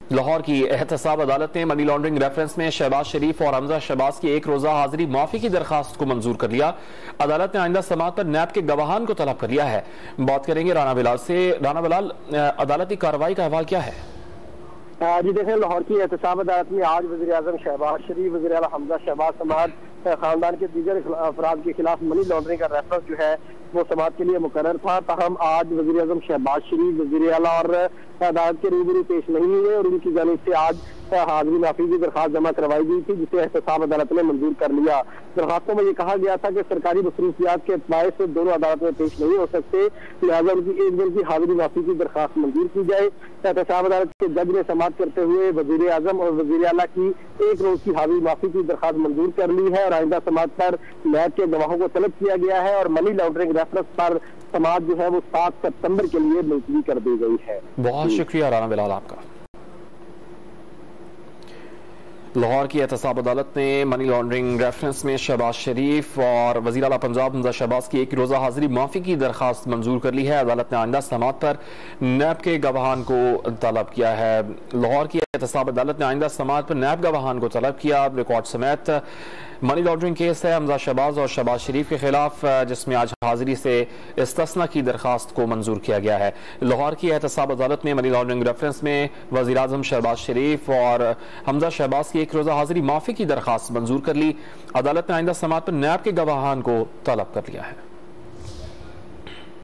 लाहौर की एहतसाब अदालत ने मनी लॉन्ड्रिंग रेफरेंस में शहबाज शरीफ और हमजा शहबाज की एक रोजा हाजिरी माफी की दरखास्त को मंजूर कर लिया। अदालत ने आइंदा समाअत पर नैब के गवाहान को तलब कर लिया है। बात करेंगे राना बिलाल से। राना बिलाल, अदालती कार्रवाई का अहवाल क्या है? जी देखें, लाहौर की एहतसाब अदालत में आज वज़ीर आज़म शहबाज शरीफ, वज़ीर आला हमजा शहबाज समाअत खानदान के दीगर अफराद के खिलाफ मनी लॉन्ड्रिंग का रेफरेंस जो है वो समाअत के लिए मुकर्रर था। ताहम आज वज़ीर आज़म शहबाज शरीफ वज़ीर आला और अदालत के रूबरू पेश नहीं हुए और उनकी जानिब से आज हाजिरी माफी की दरखास्त जमा करवाई गई थी, जिसे एहतसाब अदालत ने मंजूर कर लिया। दरखास्तों में ये कहा गया था कि सरकारी मसरूफियात के बायस से दोनों अदालत में पेश नहीं हो सकते, लिहाजा उनकी एक दिन की हाजिरी माफी की दरखास्त मंजूर की जाए। एहतसाब अदालत के जज ने समाअत करते हुए वज़ीर आज़म और वज़ीर आला की एक रोज की हाजिरी माफी की दरखास्त मंजूर कर ली है और आइंदा समाअत पर नैब के गवाहों को तलब किया गया है और मनी लॉन्ड्रिंग रेफरेंस पर समाअत जो है वो 7 सितंबर के लिए मुलतवी कर दी गई है। बहुत शुक्रिया राना बिलाल आपका। लाहौर की एहतसाब अदालत ने मनी लॉन्ड्रिंग रेफरेंस में शहबाज शरीफ और वज़ीर आला पंजाब हमजा शहबाज की एक रोज़ा हाजिरी माफी की दरखास्त मंजूर कर ली है। अदालत ने आइंदा समाअत पर नैब के गवाहान को तलब किया है। लाहौर की एहतसाब अदालत ने आइंदा समाअत पर नैब गवाहान को तलब किया। रिकॉर्ड समेत मनी लॉन्ड्रिंग केस है हमजा शहबाज और शहबाज शरीफ के खिलाफ, जिसमें आज हाजिरी से इस्तिस्ना की दरखास्त को मंजूर किया गया है। लाहौर की एहतसाब अदालत ने मनी लॉन्ड्रिंग रेफरेंस में वज़ीर आज़म शहबाज शरीफ और हमजा शहबाज की एक रोज़ा हाजिरी माफी की दरखास्त मंजूर कर ली। अदालत ने आइंदा समाअत पर नैब के गवाहान को तलब कर लिया है।